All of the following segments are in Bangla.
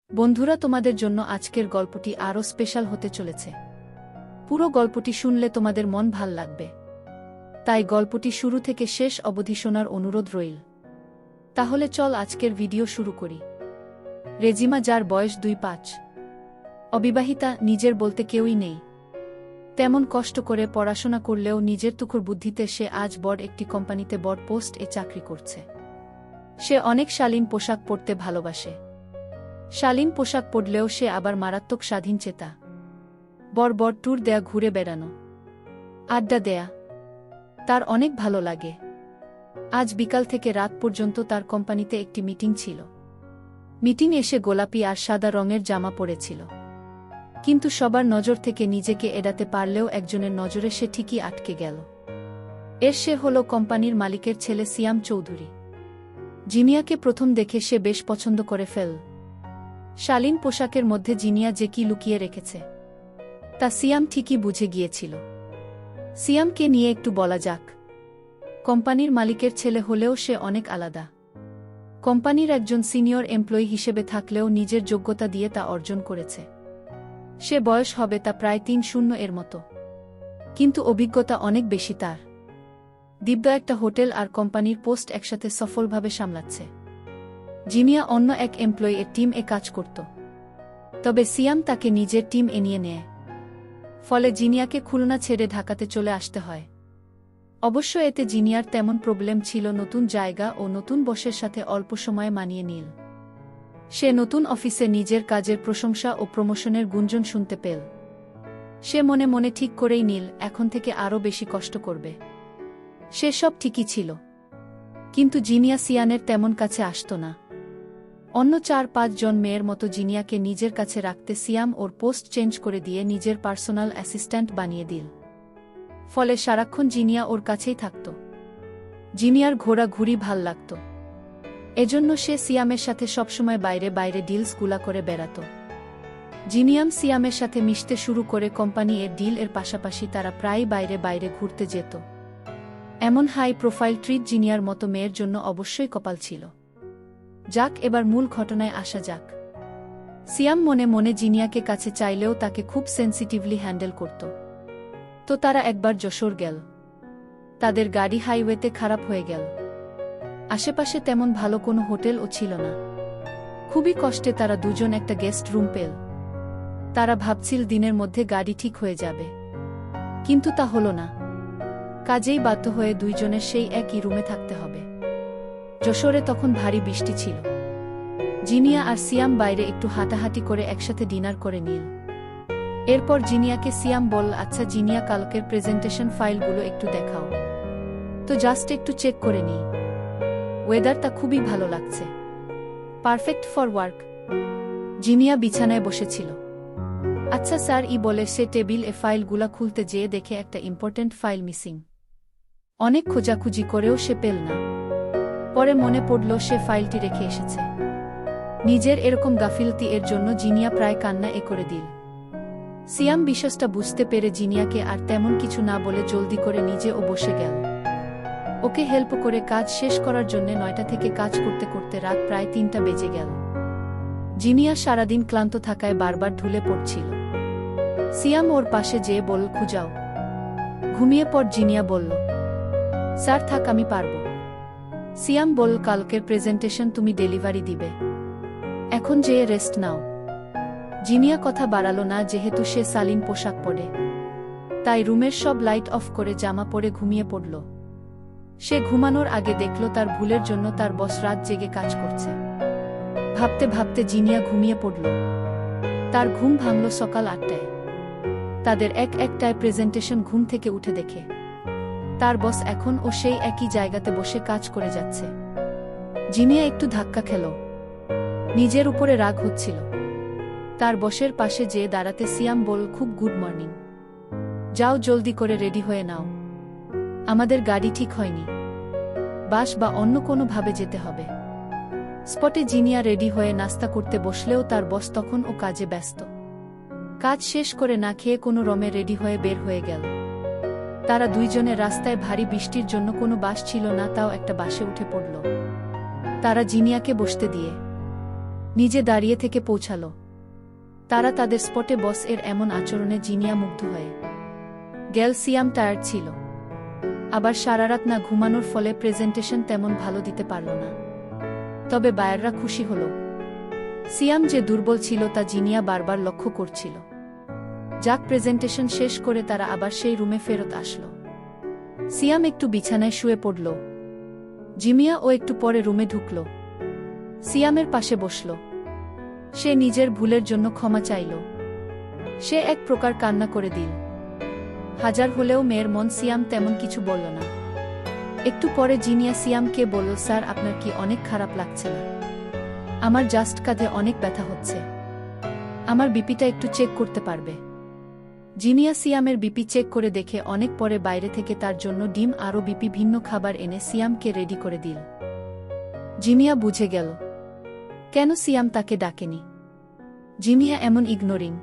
বন্ধুরা, তোমাদের জন্য আজকের গল্পটি আরও স্পেশাল হতে চলেছে। পুরো গল্পটি শুনলে তোমাদের মন ভাল লাগবে, তাই গল্পটি শুরু থেকে শেষ অবধি শোনার অনুরোধ রইল। তাহলে চল আজকের ভিডিও শুরু করি। রেজিমা, যার বয়স 2-5, অবিবাহিতা, নিজের বলতে কেউই নেই। তেমন কষ্ট করে পড়াশোনা করলেও নিজের তুখর বুদ্ধিতে সে আজ বড় একটি কোম্পানিতে বড় পোস্ট এ চাকরি করছে। সে অনেক শালীন পোশাক পরতে ভালোবাসে। শালীন পোশাক পরলেও সে আবার মারাত্মক স্বাধীনচেতা। বড় বড় ট্যুর দেয়া, ঘুরে বেড়ানো, আড্ডা দেয়া তার অনেক ভালো লাগে। আজ বিকাল থেকে রাত পর্যন্ত তার কোম্পানিতে একটি মিটিং ছিল। মিটিং এসে গোলাপি আর সাদা রঙের জামা পরেছিল, কিন্তু সবার নজর থেকে নিজেকে এড়াতে পারলেও একজনের নজরে সে ঠিকই আটকে গেল। সে হল কোম্পানির মালিকের ছেলে সিয়াম চৌধুরী। জিনিয়াকে প্রথম দেখে সে বেশ পছন্দ করে ফেল। শালীন পোশাকের মধ্যে জিনিয়া যে কি লুকিয়ে রেখেছে তা সিয়াম ঠিকই বুঝে গিয়েছিল। সিয়ামকে নিয়ে একটু বলা যাক। কোম্পানির মালিকের ছেলে হলেও সে অনেক আলাদা। কোম্পানির একজন সিনিয়র এমপ্লয়ি হিসেবে থাকলেও নিজের যোগ্যতা দিয়ে তা অর্জন করেছে। সে বয়স হবে তা প্রায় 30 এর মতো, কিন্তু অভিজ্ঞতা অনেক বেশি তার। দিব্যা একটা হোটেল আর কোম্পানির পোস্ট একসাথে সফলভাবে সামলাচ্ছে। জিনিয়া অন্য এক এমপ্লয়ি এর টিম এ কাজ করত, তবে সিয়াম তাকে নিজের টিম এ নিয়ে নেয়। ফলে জিনিয়াকে খুলনা ছেড়ে ঢাকাতে চলে আসতে হয়। অবশ্য এতে জিনিয়ার তেমন প্রবলেম ছিল নতুন জায়গা ও নতুন বসের সাথে অল্প সময়ে মানিয়ে নিল। সে নতুন অফিসে নিজের কাজের প্রশংসা ও প্রমোশনের গুঞ্জন শুনতে পেল। সে মনে মনে ঠিক করেই নিল এখন থেকে আরও বেশি কষ্ট করবে। সে সব ঠিকই ছিল, কিন্তু জিনিয়া সিয়ানের তেমন কাছে আসত না। অন্য 4-5 জন মেয়ের মতো জিনিয়াকে নিজের কাছে রাখতে সিয়াম ওর পোস্ট চেঞ্জ করে দিয়ে নিজের পার্সোনাল অ্যাসিস্ট্যান্ট বানিয়ে দিল। ফলে সারাক্ষণ জিনিয়া ওর কাছেই থাকত। জিনিয়ার ঘোরাঘুরি ভাল লাগত, এজন্য সে সিয়ামের সাথে সবসময় বাইরে বাইরে ডিলসগুলা করে বেড়াত। জিনিয়াম সিয়ামের সাথে মিশতে শুরু করে কোম্পানি এর ডিল এর পাশাপাশি তারা প্রায় বাইরে বাইরে ঘুরতে যেত। এমন হাই প্রোফাইল ট্রিট জিনিয়ার মতো মেয়ের জন্য অবশ্যই কপাল ছিল। যাক, এবার মূল ঘটনায় আসা যাক। সিয়াম মনে মনে জিনিয়াকে কাছে চাইলেও তাকে খুব সেন্সিটিভলি হ্যান্ডেল করত। তো তারা একবার যশোর গেল। তাদের গাড়ি হাইওয়েতে খারাপ হয়ে গেল। আশেপাশে তেমন ভালো কোনো হোটেলও ছিল না। খুবই কষ্টে তারা দুজন একটা গেস্ট রুম পেল। তারা ভাবছিল দিনের মধ্যে গাড়ি ঠিক হয়ে যাবে, কিন্তু তা হলো না। কাজেই বাধ্য হয়ে দুইজনের সেই একই রুমে থাকতে হবে। যশোরে তখন ভারী বৃষ্টি ছিল। জিনিয়া আর সিয়াম বাইরে একটু হাঁটাহাঁটি করে একসাথে ডিনার করে নিল। এরপর জিনিয়াকে সিয়াম বলল, আচ্ছা জিনিয়া, কালকের প্রেজেন্টেশন ফাইলগুলো একটু দেখাও তো, জাস্ট একটু চেক করে নিই। ওয়েদারটা খুবই ভালো লাগছে, পারফেক্ট ফর ওয়ার্ক। জিনিয়া বিছানায় বসেছিল। আচ্ছা স্যার, বলে সে টেবিল এ ফাইলগুলা খুলতে যেয়ে দেখে একটা ইম্পর্ট্যান্ট ফাইল মিসিং। অনেক খোঁজাখুঁজি করেও সে পেল না। পরে মনে পড়ল সে ফাইলটি রেখে এসেছে। নিজের এরকম গাফিলতি এর জন্য জিনিয়া প্রায় কান্না করে দিল। সিয়াম বিষয়টা বুঝতে পেরে জিনিয়াকে আর তেমন কিছু না বলে জলদি করে নিজেও বসে গেল। ওকে হেল্প করে কাজ শেষ করার জন্য 9টা থেকে কাজ করতে করতে রাত প্রায় 3টা বেজে গেল। জিনিয়া সারাদিন ক্লান্ত থাকায় বারবার ঢুলে পড়ছিল। সিয়াম ওর পাশে যেয়ে বলল, খুঁজাও। ঘুমিয়ে পড়। জিনিয়া বলল, স্যার থাক, আমি পারব। সিয়াম বলল, কালকের প্রেজেন্টেশন তুমি ডেলিভারি দিবে, এখন যেয়ে রেস্ট নাও। জিনিয়া কথা বাড়ালো না, যেহেতু সে শালীন পোশাক পরে, তাই রুমের সব লাইট অফ করে জামা পরে ঘুমিয়ে পড়ল। সে ঘুমানোর আগে দেখল তার ভুলের জন্য তার বস রাত জেগে কাজ করছে। ভাবতে ভাবতে জিনিয়া ঘুমিয়ে পড়ল। তার ঘুম ভাঙল সকাল 8টায়। তাদের একটায় প্রেজেন্টেশন। ঘুম থেকে উঠে দেখে তার বস এখন ও সেই একই জায়গাতে বসে কাজ করে যাচ্ছে। জিনিয়া একটু ধাক্কা খেল। নিজের উপরে রাগ হচ্ছিল। তার বসের পাশে যেয়ে দাঁড়াতে সিয়াম বলল, খুব গুড মর্নিং, যাও জলদি করে রেডি হয়ে নাও, আমাদের গাড়ি ঠিক হয়নি, বাস বা অন্য কোনো ভাবে যেতে হবে। স্পটে জিনিয়া রেডি হয়ে নাস্তা করতে বসলেও তার বস তখন ও কাজে ব্যস্ত। কাজ শেষ করে না খেয়ে কোনো রমে রেডি হয়ে বের হয়ে গেল। তারা দুইজনে রাস্তায়, ভারী বৃষ্টির জন্য কোনো বাস ছিল না, তাও একটা বাসে উঠে পড়ল। তারা জিনিয়াকে বসতে দিয়ে নিজে দাঁড়িয়ে থেকে পৌঁছালো। তারা তাদের স্পটে বস এর এমন আচরণে জিনিয়া মুগ্ধ হয়ে গেল। সিয়াম টায়ার্ড ছিল, আবার সারারাত না ঘুমানোর ফলে প্রেজেন্টেশন তেমন ভালো দিতে পারল না। তবে বায়াররা খুশি হল। সিয়াম যে দুর্বল ছিল তা জিনিয়া বারবার লক্ষ্য করছিল। যাক, প্রেজেন্টেশন শেষ করে তারা আবার সেই রুমে ফেরত আসলো। সিয়াম একটু বিছানায় শুয়ে পড়ল। জিমিয়া ও একটু পরে রুমে ঢুকল। সিয়ামের পাশে বসল। সে নিজের ভুলের জন্য ক্ষমা চাইল। সে এক প্রকার কান্না করে দিল। হাজার হলেও মেয়ের মন, সিয়াম তেমন কিছু বলল না। একটু পরে জিনিয়া সিয়ামকে বলল, স্যার, আপনার কি অনেক খারাপ লাগছে না? আমার জাস্ট কাঁধে অনেক ব্যথা হচ্ছে। আমার বিপিটা একটু চেক করতে পারবে? জিনিয়া সিয়ামের বিপি চেক করে দেখে অনেক পরে বাইরে থেকে তার জন্য ডিম আরও বিপি ভিন্ন খাবার এনে সিয়ামকে রেডি করে দিল। জিনিয়া বুঝে গেল কেন সিয়াম তাকে ডাকেনি। জিনিয়া এমন ইগনোরিং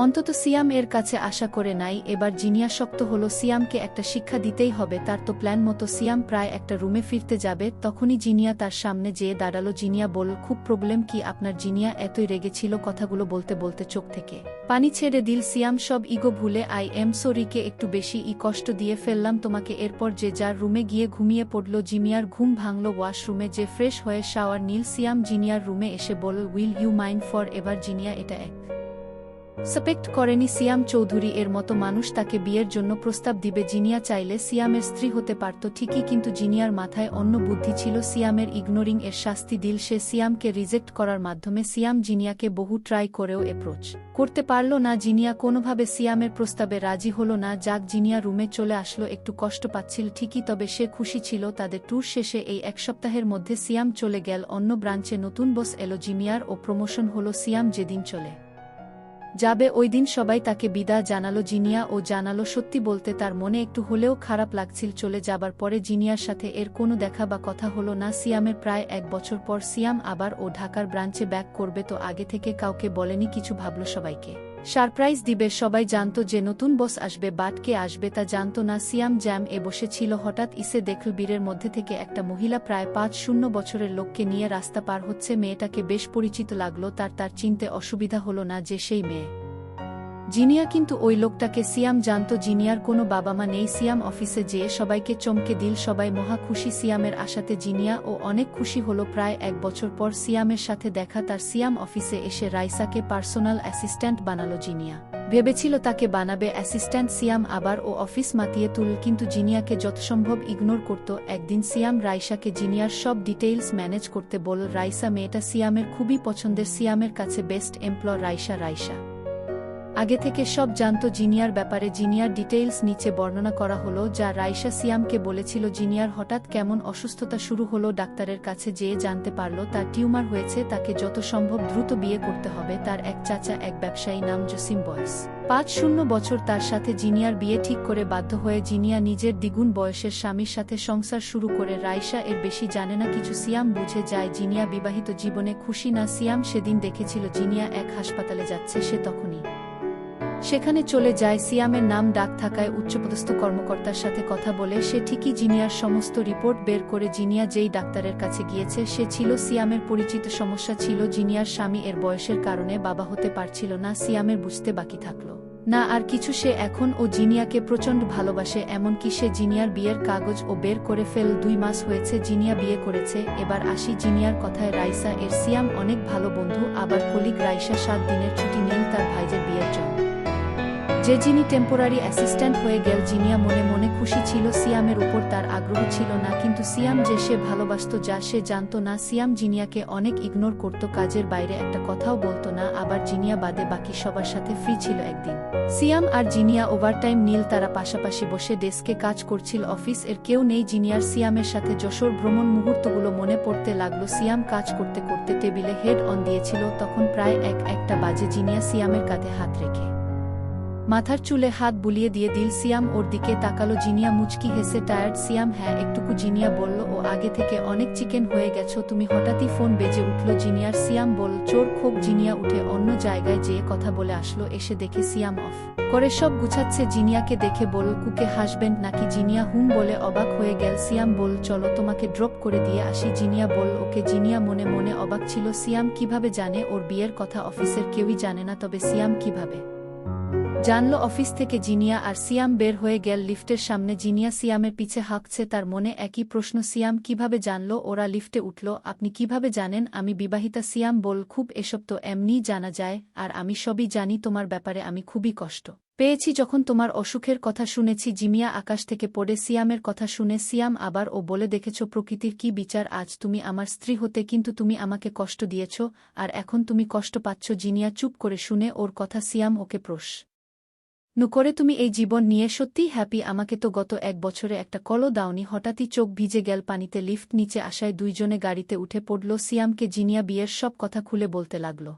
অন্তত সিয়াম এর কাছে আশা করে নাই। এবার জিনিয়া শক্ত হলো, সিয়ামকে একটা শিক্ষা দিতেই হবে। তার তো প্ল্যান মতো সিয়াম প্রায় একটা রুমে ফিরতে যাবে, তখনই জিনিয়া তার সামনে যেয়ে দাঁড়ালো। জিনিয়া বলল, খুব প্রবলেম কি আপনার? জিনিয়া এতই রেগেছিল, কথাগুলো বলতে বলতে চোখ থেকে পানি ছেড়ে দিল। সিয়াম সব ইগো ভুলে, আই এম সরিকে একটু বেশি কষ্ট দিয়ে ফেললাম তোমাকে। এরপর যে যার রুমে গিয়ে ঘুমিয়ে পড়ল। জিনিয়ার ঘুম ভাঙল ওয়াশরুমে যে ফ্রেশ হয়ে শাওয়ার নীল সিয়াম জিনিয়ার রুমে এসে বলল, will you mind for ever? জিনিয়া এটা সাসপেক্ট করেনি সিয়াম চৌধুরী এর মতো মানুষ তাকে বিয়ের জন্য প্রস্তাব দিবে। জিনিয়া চাইলে সিয়ামের স্ত্রী হতে পারত ঠিকই, কিন্তু জিনিয়ার মাথায় অন্য বুদ্ধি ছিল। সিয়ামের ইগনোরিং এর শাস্তি দিল সে সিয়ামকে রিজেক্ট করার মাধ্যমে। সিয়াম জিনিয়াকে বহু ট্রাই করেও অ্যাপ্রোচ করতে পারল না। জিনিয়া কোনোভাবে সিয়ামের প্রস্তাবে রাজি হল না। যাক, জিনিয়া রুমে চলে আসলো। একটু কষ্ট পাচ্ছিল ঠিকই, তবে সে খুশি ছিল। তাদের ট্যুর শেষে এই এক সপ্তাহের মধ্যে সিয়াম চলে গেল অন্য ব্রাঞ্চে। নতুন বস এলো জিনিয়ার ও প্রমোশন হলো। সিয়াম যেদিন চলে যাবে ওই দিন সবাই তাকে বিদায় জানালো। জিনিয়া ও জানালো, সত্যি বলতে তার মনে একটু হলেও খারাপ লাগছিল। চলে যাবার পরে জিনিয়ার সাথে এর কোনো দেখা বা কথা হলো না সিয়ামের। প্রায় 1 বছর পর সিয়াম আবার ও ঢাকার ব্রাঞ্চে ব্যাক করবে। তো আগে থেকে কাউকে বলেনি কিছু, ভাবলো সবাইকে সারপ্রাইজ দিবে। সবাই জানতো যে নতুন বস আসবে, বাট কে আসবে তা জানতো না। সিয়াম জ্যাম এ বসেছিল, হঠাৎ ইসে দেখল বীরের মধ্যে থেকে একটা মহিলা প্রায় 5-0 বছরের লোককে নিয়ে রাস্তা পার হচ্ছে। মেয়েটাকে বেশ পরিচিত লাগলো তার চিনতে অসুবিধা হলো না যে সেই মেয়ে জিনিয়া, কিন্তু ওই লোকটাকে সিয়াম জানতো। জিনিয়ার কোনো বাবা মা নেই। সিয়াম অফিসে যেয়ে সবাইকে চমকে দিল। সবাই মহা খুশি সিয়ামের আশাতে। জিনিয়া ও অনেক খুশি হলো। প্রায় 1 বছর পর সিয়ামের সাথে দেখা তার। সিয়াম অফিসে এসে রাইসাকে পার্সোনাল অ্যাসিস্ট্যান্ট বানালো। জিনিয়া ভেবেছিল তাকে বানাবে অ্যাসিস্ট্যান্ট। সিয়াম আবার ও অফিস মাতিয়ে তুলল, কিন্তু জিনিয়াকে যথাসম্ভব ইগনোর করত। একদিন সিয়াম রাইসাকে জিনিয়ার সব ডিটেইলস ম্যানেজ করতে বলল। রাইসা মেয়েটা সিয়ামের খুবই পছন্দের। সিয়ামের কাছে বেস্ট এমপ্লয় রাইসা আগে থেকে সব জানতো জিনিয়ার ব্যাপারে। জিনিয়ার ডিটেইলস নিচে বর্ণনা করা হলো, যা রাইসা সিয়ামকে বলেছিল। জিনিয়ার হঠাৎ কেমন অসুস্থতা শুরু হলো। ডাক্তারের কাছে যেয়ে জানতে পারল তার টিউমার হয়েছে। তাকে যত সম্ভব দ্রুত বিয়ে করতে হবে। তার এক চাচা এক ব্যবসায়ী, নাম জসিম, বয়স 5-0 বছর। তার সাথে জিনিয়ার বিয়ে ঠিক করে বাধ্য হয়ে জিনিয়া নিজের দ্বিগুণ বয়সের স্বামীর সাথে সংসার শুরু করে। রাইসা এর বেশি জানে না কিছু। সিয়াম বুঝে যায় জিনিয়া বিবাহিত জীবনে খুশি না। সিয়াম সেদিন দেখেছিল জিনিয়া এক হাসপাতালে যাচ্ছে। সে তখনই সেখানে চলে যায়। সিয়ামের নাম ডাক থাকায় উচ্চপদস্থ কর্মকর্তার সাথে কথা বলে সে ঠিকই জিনিয়ার সমস্ত রিপোর্ট বের করে। জিনিয়া যেই ডাক্তারের কাছে গিয়েছে সে ছিল সিয়ামের পরিচিত। সমস্যা ছিল জিনিয়ার স্বামী এর বয়সের কারণে বাবা হতে পারছিল না। সিয়ামের বুঝতে বাকি থাকলো না আর কিছু। সে এখন ও জিনিয়াকে প্রচণ্ড ভালোবাসে, এমনকি সে জিনিয়ার বিয়ের কাগজ ও বের করে ফেল। 2 মাস হয়েছে জিনিয়া বিয়ে করেছে। এবার আসি জিনিয়ার কথায়। রাইসা এর সিয়াম অনেক ভালো বন্ধু, আবার কলিগ। রাইসা 7 দিনের ছুটি নিল তার ভাইজের বিয়ের জন্য, যে যিনি টেম্পোরারি অ্যাসিস্ট্যান্ট হয়ে গেল। জিনিয়া মনে মনে খুশি ছিল। সিয়ামের উপর তার আগ্রহ ছিল না, কিন্তু সিয়াম যে সে ভালোবাসত যা সে জানত না। সিয়াম জিনিয়াকে অনেক ইগনোর করত, কাজের বাইরে একটা কথাও বলতো না। আবার জিনিয়া বাদে বাকি সবার সাথে ফ্রি ছিল। একদিন সিয়াম আর জিনিয়া ওভারটাইম নীল। তারা পাশাপাশি বসে ডেস্কে কাজ করছিল। অফিস এর কেউ নেই। জিনিয়ার সিয়ামের সাথে যশোর ভ্রমণ মুহূর্তগুলো মনে পড়তে লাগলো। সিয়াম কাজ করতে করতে টেবিলে হেড অন দিয়েছিল। তখন প্রায় 1-1টা বাজে। জিনিয়া সিয়ামের কাঁধে হাত রেখে মাথার চুলে হাত বুলিয়ে দিয়ে দিল সিয়াম ওর দিকে তাকালো জিনিয়া মুচকি হেসে টায়ার্ড সিয়াম হ্যাঁ একটুকু জিনিয়া বলল ও আগে থেকে অনেক চিকেন হয়ে গেছো তুমি হঠাৎই ফোন বেজে উঠল জিনিয়ার সিয়াম বলল চোর ক্ষোভ জিনিয়া উঠে অন্য জায়গায় যেয়ে কথা বলে আসলো এসে দেখে সিয়াম অফ করে সব গুছাচ্ছে জিনিয়াকে দেখে বলল কুকে হাসবেন্ড নাকি জিনিয়া হুম বলে অবাক হয়ে গেল সিয়াম বলল চলো তোমাকে ড্রপ করে দিয়ে আসি জিনিয়া বলল ওকে জিনিয়া মনে মনে অবাক ছিল সিয়াম কিভাবে জানে ওর বিয়ের কথা অফিসের কেউই জানে না তবে সিয়াম কিভাবে জানলো অফিস থেকে জিনিয়া আর সিয়াম বের হয়ে গেল লিফটের সামনে জিনিয়া সিয়ামের পিছে হাঁকছে তার মনে একই প্রশ্ন সিয়াম কিভাবে জানলো ওরা লিফটে উঠল আপনি কিভাবে জানেন আমি বিবাহিতা সিয়াম বল খুব এসব তো এমনিই জানা যায় আর আমি সবই জানি তোমার ব্যাপারে আমি খুবই কষ্ট পেয়েছি যখন তোমার অসুখের কথা শুনেছি জিমিয়া আকাশ থেকে পড়ে সিয়ামের কথা শুনে সিয়াম আবার ও বলে দেখেছ প্রকৃতির কি বিচার আজ তুমি আমার স্ত্রী হতে কিন্তু তুমি আমাকে কষ্ট দিয়েছ আর এখন তুমি কষ্ট পাচ্ছ জিনিয়া চুপ করে শুনে ওর কথা সিয়াম ওকে করে তুমি এই জীবন নিয়ে সত্যিই হ্যাপি আমাকে তো গত 1 বছরে একটা কলও দাওনি হঠাৎই চোখ ভিজে গেল পানিতে লিফট নিচে আসায় দুইজনে গাড়িতে উঠে পড়ল সিয়ামকে জিনিয়া বিয়ের সব কথা খুলে বলতে লাগল